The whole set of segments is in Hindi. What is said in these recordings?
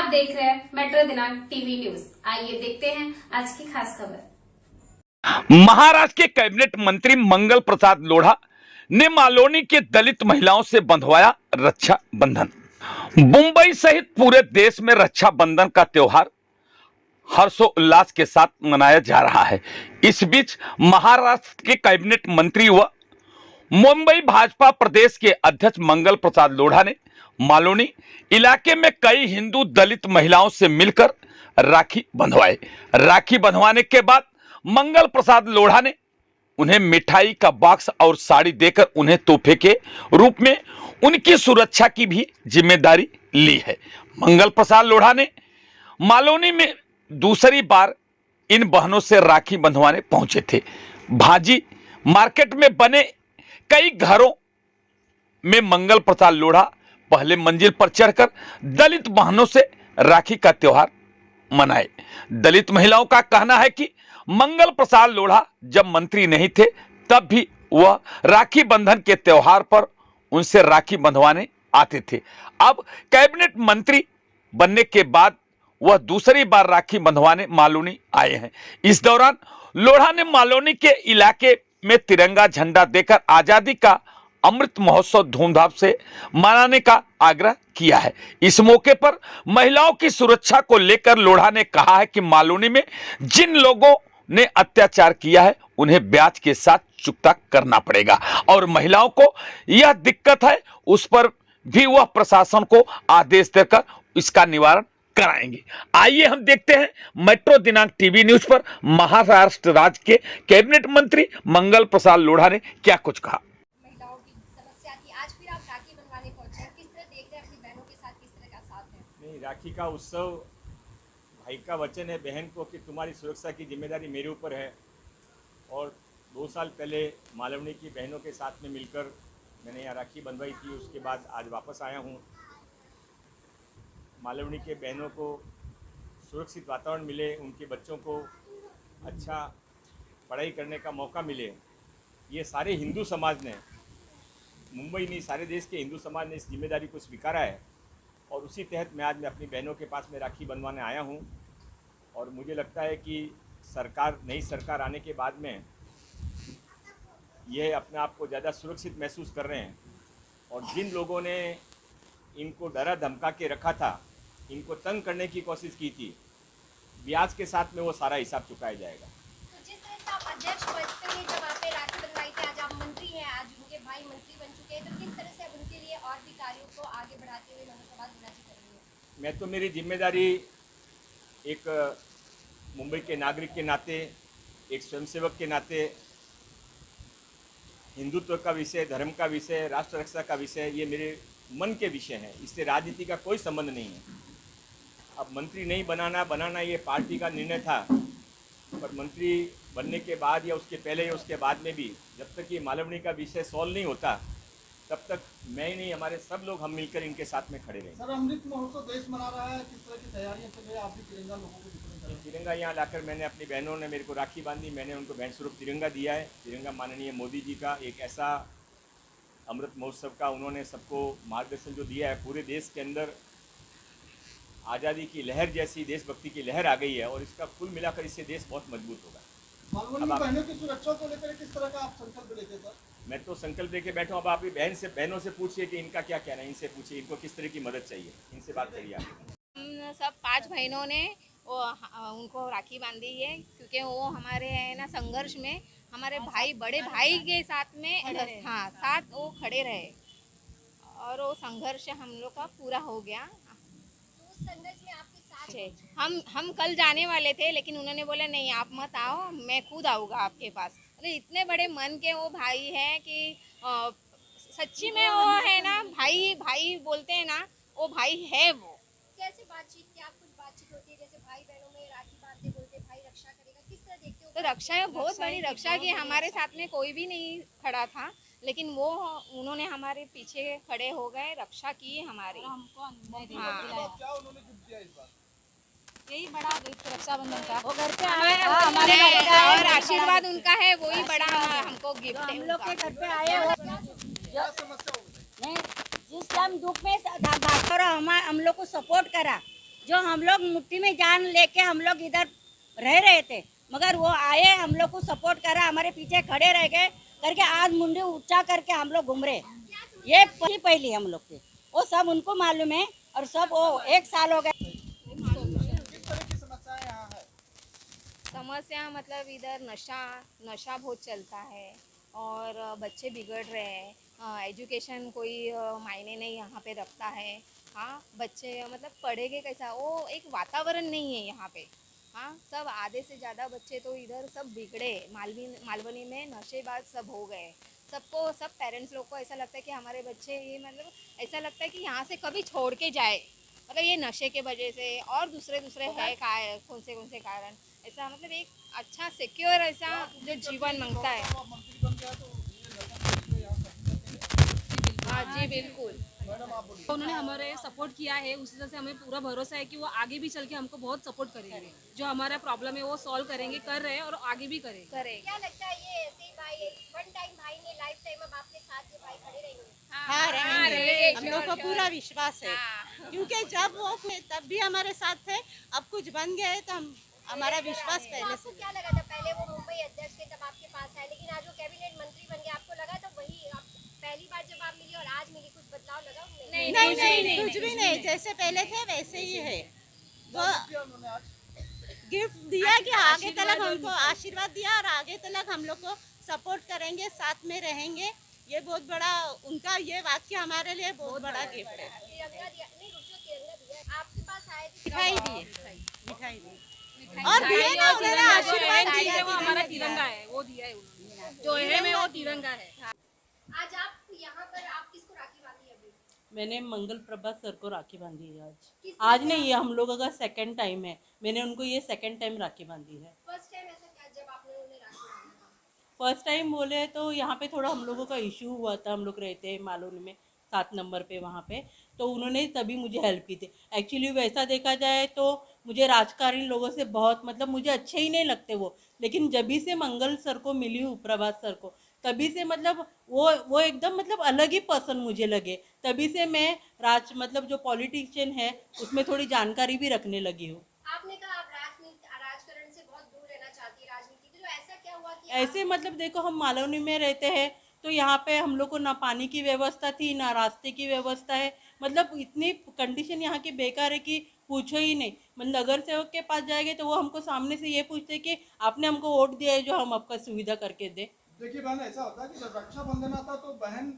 आप देख रहे हैं मेट्रो दिनांक टीवी न्यूज। आइए देखते हैं आज की खास खबर। महाराष्ट्र के कैबिनेट मंत्री मंगल प्रसाद लोढ़ा ने मालोनी के दलित महिलाओं से बंधवाया रक्षा बंधन। मुंबई सहित पूरे देश में रक्षा बंधन का त्योहार हर्षोल्लास के साथ मनाया जा रहा है। इस बीच महाराष्ट्र के कैबिनेट मंत्री व मुंबई भाजपा प्रदेश के अध्यक्ष मंगल प्रसाद लोढ़ा ने मालोनी इलाके में कई हिंदू दलित महिलाओं से मिलकर राखी बंधवाए। राखी बंधवाने के बाद मंगल प्रसाद लोढ़ा ने उन्हें मिठाई का बॉक्स और साड़ी देकर उन्हें तोहफे के रूप में उनकी सुरक्षा की भी जिम्मेदारी ली है। मंगल प्रसाद लोढ़ा ने मालोनी में दूसरी बार इन बहनों से राखी बंधवाने पहुंचे थे। भाजी मार्केट में बने कई घरों में मंगल प्रसाद लोढ़ा पहले मंजिल पर चढ़कर दलित बहनों से राखी का त्योहार मनाए। दलित महिलाओं का कहना है कि मंगल प्रसाद लोढ़ा जब मंत्री नहीं थे तब भी वह राखी बंधन के त्योहार पर उनसे राखी बंधवाने आते थे। अब कैबिनेट मंत्री बनने के बाद वह दूसरी बार राखी बंधवाने मालोनी आए हैं। इस दौरान लोढ़ा ने मालोनी के इलाके में तिरंगा झंडा देकर आजादी का अमृत महोत्सव धूमधाम से मनाने का आग्रह किया है। इस मौके पर महिलाओं की सुरक्षा को लेकर लोढ़ा ने कहा है कि मालोनी में जिन लोगों ने अत्याचार किया है उन्हें ब्याज के साथ चुकता करना पड़ेगा और महिलाओं को यह दिक्कत है उस पर भी वह प्रशासन को आदेश देकर इसका निवारण कराएंगे। आइए हम देखते हैं मेट्रो दिनांक टीवी न्यूज पर महाराष्ट्र राज्य के कैबिनेट मंत्री मंगल प्रसाद लोढ़ा ने क्या कुछ कहा। महिलाओं की समस्या थी, आज फिर आप राखी बनवाने पहुंचे हैं, किस तरह देख रहे हैं अपनी बहनों के साथ, किस तरह का साथ है? नहीं, राखी का उत्सव भाई का वचन है बहन को कि तुम्हारी सुरक्षा की जिम्मेदारी मेरे ऊपर है। और 2 साल पहले मालवनी की बहनों के साथ में मिलकर मैंने यहाँ राखी बंधवाई थी। उसके बाद आज वापस आया हूँ। मालवनी के बहनों को सुरक्षित वातावरण मिले, उनके बच्चों को अच्छा पढ़ाई करने का मौका मिले, ये सारे हिंदू समाज ने, मुंबई नहीं सारे देश के हिंदू समाज ने इस जिम्मेदारी को स्वीकारा है। और उसी तहत मैं आज अपनी बहनों के पास में राखी बंधवाने आया हूँ। और मुझे लगता है कि नई सरकार आने के बाद में यह अपने आप को ज़्यादा सुरक्षित महसूस कर रहे हैं। और जिन लोगों ने इनको डरा धमका के रखा था, इनको तंग करने की कोशिश की थी, ब्याज के साथ में वो सारा हिसाब चुकाया जाएगा। तो जिस तरह से आप अध्यक्ष पद पे जब आप पे राखी बनवाई थी, आज आप मंत्री हैं, आज उनके भाई मंत्री बन चुके हैं, तो किस तरह से अब उनके लिए और भी कार्यों को आगे बढ़ाते हुए धन्यवाद देना चाहिए? मैं तो मेरी जिम्मेदारी एक मुंबई के नागरिक के नाते, एक स्वयंसेवक के नाते, हिंदुत्व का विषय, धर्म का विषय, राष्ट्र रक्षा का विषय, ये मेरे मन के विषय है। इससे राजनीति का कोई संबंध नहीं है। अब मंत्री नहीं बनाना ये पार्टी का निर्णय था। पर मंत्री बनने के बाद या उसके पहले या उसके बाद में भी जब तक ये मालवनी का विषय सॉल्व नहीं होता तब तक मैं ही नहीं, हमारे सब लोग हम मिलकर इनके साथ में खड़े रहेंगे। सर, अमृत महोत्सव देश मना रहा है, किस तरह की तैयारियां चल रही है? आप भी तिरंगा लोगों को दिखाने का तिरंगा यहाँ लाकर मैंने अपनी बहनों ने मेरे को राखी बांधी, मैंने उनको बहन स्वरूप तिरंगा दिया है। तिरंगा माननीय मोदी जी का एक ऐसा अमृत महोत्सव का उन्होंने सबको मार्गदर्शन जो दिया है, पूरे देश के अंदर आज़ादी की लहर जैसी देशभक्ति की लहर आ गई है। और इसका कुल मिलाकर इससे देश बहुत मजबूत होगा। मालवनी की बहनों की सुरक्षा को लेकर किस तरह का आप संकल्प लेते सर? मैं तो संकल्प लेके बैठा हूँ। अब आप बहनों से पूछिए कि इनका क्या कहना है, इनसे पूछिए इनको किस तरह की मदद चाहिए, इनसे बात करिए आप। हम सब 5 बहनों ने उनको राखी बांधी है क्योंकि वो हमारे है ना संघर्ष में हमारे भाई, बड़े भाई के साथ में साथ वो खड़े रहे और वो संघर्ष हम लोग का पूरा हो गया। तो उस संघर्ष में आपके साथ हम कल जाने वाले थे लेकिन उन्होंने बोला नहीं आप मत आओ, मैं खुद आऊँगा आपके पास। अरे इतने बड़े मन के वो भाई हैं कि सच्ची में वो है ना भाई बोलते हैं ना, वो भाई है। वो कैसे बातचीत, क्या कुछ बातचीत होती है जैसे भाई बहनों में राखी बांधते बोलते भाई रक्षा करेगा, किस तरह देखते हो? तो रक्षा बहुत बड़ी रक्षा की, हमारे साथ में कोई भी नहीं खड़ा था लेकिन वो उन्होंने हमारे पीछे खड़े हो गए, रक्षा की हमारी। क्या उन्होंने गिफ्ट दिया इस बार? यही बड़ा गिफ्ट रक्षाबंधन का वो घर पे आए हमारे घर पे और आशीर्वाद उनका है, वही बड़ा हमको गिफ्ट है। हम लोग के घर पे आए हो क्या समस्या हो गई? नहीं, जिस टाइम दुख में हम लोग को सपोर्ट करा, जो हम लोग मुट्ठी में जान लेके हम लोग इधर रह रहे थे, मगर वो आए, हम लोग को सपोर्ट करा, हमारे पीछे खड़े रह गए करके आज मुंडी ऊंचा करके हम लोग घूम रहे। ये पहली हम लोग के, वो सब उनको मालूम है और सब वो 1 साल हो गए। किस तरह की समस्याएं यहाँ है? समस्या मतलब इधर नशा बहुत चलता है और बच्चे बिगड़ रहे हैं। एजुकेशन कोई मायने नहीं यहाँ पे रखता है। हाँ, बच्चे मतलब पढ़ेंगे कैसा, वो एक वातावरण नहीं है यहाँ पे। हाँ, सब आधे से ज़्यादा बच्चे तो इधर सब बिगड़े, मालवनी में नशेबाज सब हो गए। सब पेरेंट्स लोग को ऐसा लगता है कि हमारे बच्चे ये मतलब ऐसा लगता है कि यहाँ से कभी छोड़ के जाए, मतलब ये नशे के वजह से और दूसरे है कौन से कारण, ऐसा मतलब एक अच्छा सिक्योर ऐसा जो जीवन मांगता है। तो मंत्री बन गया तो ये लड़का यहाँ करते हाँ जी, बिल्कुल। मैडम आप बोलिए। उन्होंने हमारे सपोर्ट किया है, उसी तरह से हमें पूरा भरोसा है कि वो आगे भी चल के हमको बहुत सपोर्ट करेंगे। जो हमारा प्रॉब्लम है वो सॉल्व करेंगे, कर रहे हैं और आगे भी करेंगे। क्या लगता है ये ऐसे ही भाई वन टाइम भाई ने लाइफ टाइम अब आपके साथ ये भाई खड़े रहेंगे? हाँ, रहेंगे। हम लोग को पूरा विश्वास है, क्योंकि जब वो थे तब भी हमारे साथ थे, अब कुछ बन गए तो हमारा विश्वास तो पहले आपको से। क्या लगा था पहले वो मुंबई अध्यक्ष थे तब आपके पास आए, लेकिन आज वो कैबिनेट मंत्री बन गए, आपको लगा था वही आप पहली बार जब आप मिली और आज मिली कुछ बदलाव लगा उन्हें? नहीं, कुछ भी नहीं, जैसे पहले थे वैसे ही है। वो क्या उन्होंने आज गिफ्ट दिया कि आगे तक हमको आशीर्वाद दिया और आगे तक हम लोग को सपोर्ट करेंगे, साथ में रहेंगे। ये बहुत बड़ा उनका ये वाक्य हमारे लिए बहुत बड़ा गिफ्ट है। तिरंगा दिया नहीं, रुक जाओ, तिरंगा दिया आपके पास आए थे, मिठाई दी और दिए ना, उन्होंने आशीर्वाद दिया। वो हमारा तिरंगा है, वो दिया है उन्होंने। जो है में वो तिरंगा है। आज आप यहाँ पर आप किसको राखी बांधी अभी? मैंने मंगल प्रभा सर को राखी बांधी है आज। किस आज नहीं, ये हम लोगों का सेकंड टाइम है। मैंने उनको ये सेकंड टाइम राखी बांधी है। फर्स्ट टाइम ऐसा क्या जब आपने उन्हें राखी बांधी था? फर्स्ट टाइम बोले तो यहाँ पे थोड़ा हम लोगों का इशू हुआ था। हम लोग रहते हैं मालूनी में 7 नंबर पे, वहाँ पे तो उन्होंने तभी मुझे हेल्प की थी। एक्चुअली वैसा देखा जाए तो मुझे राजकारणी लोगों से बहुत मतलब मुझे अच्छे ही नहीं लगते वो, लेकिन जभी से मंगल सर को मिली हूँ, प्रभात सर को, तभी से मतलब वो एकदम मतलब अलग ही पर्सन मुझे लगे। तभी से मैं मतलब जो पॉलिटिशियन है उसमें थोड़ी जानकारी भी रखने लगी हूँ। आपने कहा आप राजकारण से बहुत दूर रहना चाहती है, राजनीति की, तो ऐसा क्या हुआ कि ऐसे मतलब देखो, हम मालवनी में रहते हैं तो यहाँ पे हम लोग को ना पानी की व्यवस्था थी ना रास्ते की व्यवस्था है। मतलब इतनी कंडीशन यहाँ की बेकार है कि पूछो ही नहीं। मतलब नगर सेवक के पास जाएंगे तो वो हमको सामने से ये पूछते हैं कि आपने हमको वोट दिया है जो हम आपका सुविधा करके दे। देखिए बहन, ऐसा होता है कि जब रक्षाबंधन आता तो बहन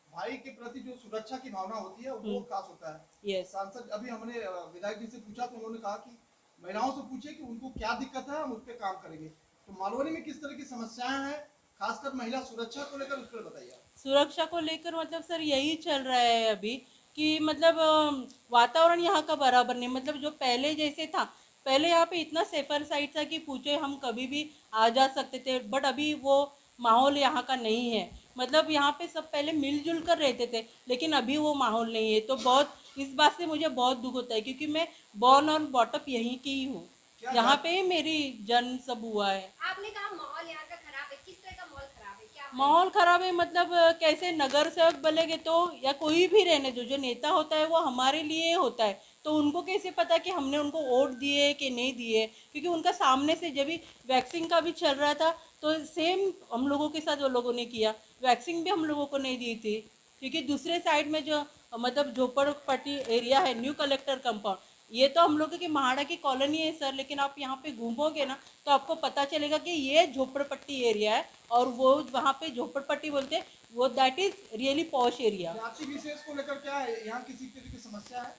भाई के प्रति जो सुरक्षा की भावना होती है वो खास होता है। यस, सांसद अभी हमने विधायक जी से पूछा तो उन्होंने कहा कि महिलाओं से पूछे कि उनको क्या दिक्कत है, हम उस पर काम करेंगे। तो मालवनी में किस तरह की समस्याएं हैं, खासकर महिला सुरक्षा को लेकर, उस पर बताइए। सुरक्षा को लेकर मतलब सर यही चल रहा है अभी कि मतलब वातावरण यहाँ का बराबर नहीं। मतलब जो पहले जैसे था, पहले यहाँ पे इतना सेफर साइड था कि पूछे हम कभी भी आ जा सकते थे, बट अभी वो माहौल यहाँ का नहीं है। मतलब यहाँ पे सब पहले मिलजुल कर रहते थे, लेकिन अभी वो माहौल नहीं है। तो बहुत इस बात से मुझे बहुत दुख होता है, क्योंकि मैं बॉर्न और बॉटअप यहीं की ही हूँ, यहाँ पे ही मेरी जन्म सब हुआ है। आपने कहा माहौल यहाँ का खराब है, किस तरह का माहौल खराब है, क्या माहौल खराब है मतलब कैसे नगर सेवक बनेंगे तो, या कोई भी रहने दो, जो नेता होता है वो हमारे लिए होता है, तो उनको कैसे पता कि हमने उनको वोट दिए कि नहीं दिए। क्योंकि उनका सामने से जब भी वैक्सीन का भी चल रहा था तो सेम हम लोगों के साथ वो लोगों ने किया, वैक्सीन भी हम लोगों को नहीं दी थी। क्योंकि दूसरे साइड में जो मतलब झोपड़पट्टी एरिया है, न्यू कलेक्टर कंपाउंड, ये तो हम लोगों की महाड़ा की कॉलोनी है सर, लेकिन आप यहाँ पे घूमोगे ना तो आपको पता चलेगा कि ये झोपड़पट्टी एरिया है, और वो वहाँ पे झोपड़पट्टी बोलते हैं वो, that is really posh area. जाति विशेष को लेकर क्या है यहाँ, किसी तरह की समस्या है?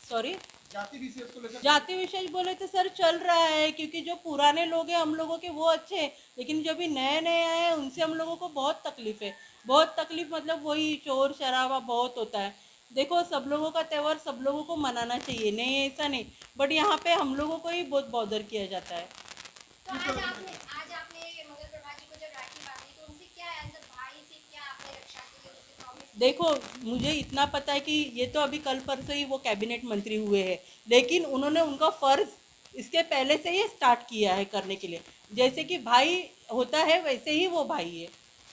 सॉरी, जाति विशेष को लेकर जाति विशेष बोले तो सर चल रहा है, क्योंकि जो पुराने लोग हैं हम लोगों के वो अच्छे हैं, लेकिन जो भी नए नए आए हैं उनसे हम लोगों को बहुत तकलीफ है। बहुत तकलीफ मतलब वही शोर शराबा बहुत होता है। देखो, सब लोगों का त्यौहार सब लोगों को मनाना चाहिए, नहीं ऐसा नहीं, बट यहाँ पे हम लोगों को ही बहुत बॉदर किया जाता है। तो आज आपने मंगल प्रभा जी को जब राखी बांधी तो उनसे क्या आंसर, भाई से क्या आपने रक्षा के लिए उनसे प्रॉमिस? देखो, मुझे इतना पता है कि ये तो अभी कल परसों ही वो कैबिनेट मंत्री हुए हैं, लेकिन उन्होंने उनका फ़र्ज़ इसके पहले से ही स्टार्ट किया है करने के लिए। जैसे कि भाई होता है वैसे ही वो भाई है।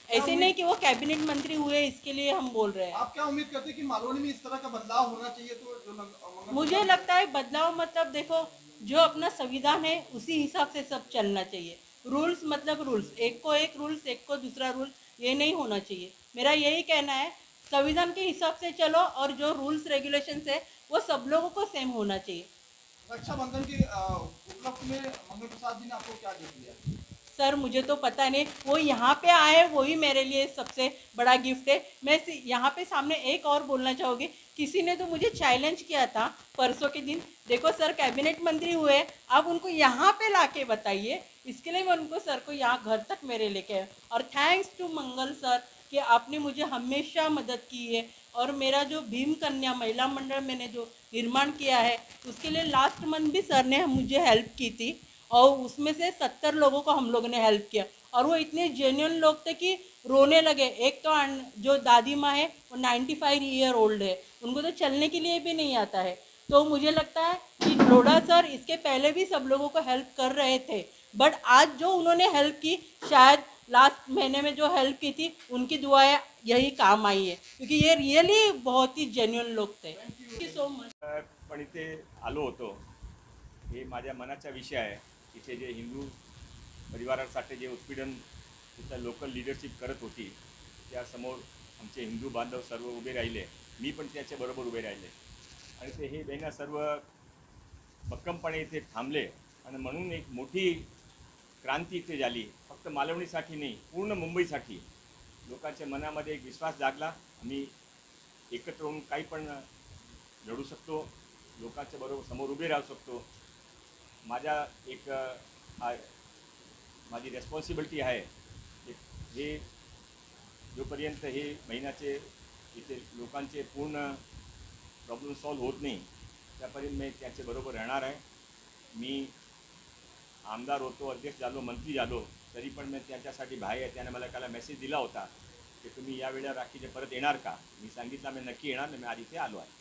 ऐसे नहीं कि वो कैबिनेट मंत्री हुए इसके लिए हम बोल रहे हैं। आप क्या उम्मीद करते हैं कि मालवनी में इस तरह का बदलाव होना चाहिए? तो जो मंगल मुझे लगता है बदलाव मतलब देखो, जो अपना संविधान है उसी हिसाब से सब चलना चाहिए। रूल्स मतलब रूल्स, एक को एक रूल्स, एक को दूसरा रूल, ये नहीं होना चाहिए। मेरा यही कहना है, संविधान के हिसाब से चलो और जो रूल्स रेगुलेशंस है वो सब लोगों को सेम होना चाहिए। रक्षाबंधन के उपलक्ष्य में मंगल प्रसाद जी ने आपको क्या गिफ्ट दिया? सर मुझे तो पता नहीं, वो यहाँ पे आए वही मेरे लिए सबसे बड़ा गिफ्ट है। मैं यहाँ पे सामने एक और बोलना चाहूँगी, किसी ने तो मुझे चैलेंज किया था परसों के दिन, देखो सर कैबिनेट मंत्री हुए, आप उनको यहाँ पे लाके बताइए। इसके लिए मैं उनको सर को यहाँ घर तक मेरे लेके आए। और थैंक्स टू मंगल सर कि आपने मुझे हमेशा मदद की है। और मेरा जो भीम कन्या महिला मंडल मैंने जो निर्माण किया है उसके लिए लास्ट मंथ भी सर ने मुझे हेल्प की थी, और उसमें से 70 लोगों को हम लोगों ने हेल्प किया। और वो इतने जेन्युइन लोग थे कि रोने लगे। एक तो जो दादी माँ है वो 95 ईयर ओल्ड है, उनको तो चलने के लिए भी नहीं आता है। तो मुझे लगता है कि लोढ़ा सर इसके पहले भी सब लोगों को हेल्प कर रहे थे, बट आज जो उन्होंने हेल्प की, शायद लास्ट महीने में जो हेल्प की थी उनकी दुआएं यही काम आई है, क्योंकि ये रियली बहुत ही जेन्युइन लोग थे। Thank you so much. पण इथे आलो होतो, हे माझ्या मनाचा विषय आहे. इथे जे हिंदू परिवारासाठी जे उत्पीडन तिथं लोकल लिडरशिप करत होती, त्यासमोर आमचे हिंदू बांधव सर्व उभे राहिले. मी पण त्याच्याबरोबर उभे राहिले आणि ते हे बहिणा सर्व भक्कमपणे इथे थांबले आणि म्हणून एक मोठी क्रांती इथे झाली. फक्त मालवणीसाठी नाही, पूर्ण मुंबईसाठी लोकांच्या मनामध्ये एक विश्वास जागला. आम्ही एकत्र होऊन काही पण लढू शकतो, लोकांच्या बरोबर समोर उभे राहू शकतो. माझ्या एक माझी रेस्पॉन्सिबिलिटी आहे हे जोपर्यंत हे महिन्याचे इथे लोकांचे पूर्ण प्रॉब्लेम सॉल्व होत नाही त्यापर्यंत मी त्याच्याबरोबर राहणार आहे. मी आमदार होतो, अध्यक्ष झालो, मंत्री झालो, तरी पण मी त्याच्यासाठी भाई आहे. त्याने मला काल मेसेज दिला होता की तुम्ही यावेळेला राखीचे परत येणार का. मी सांगितलं मी नक्की येणार, मी आज इथे आलो आहे.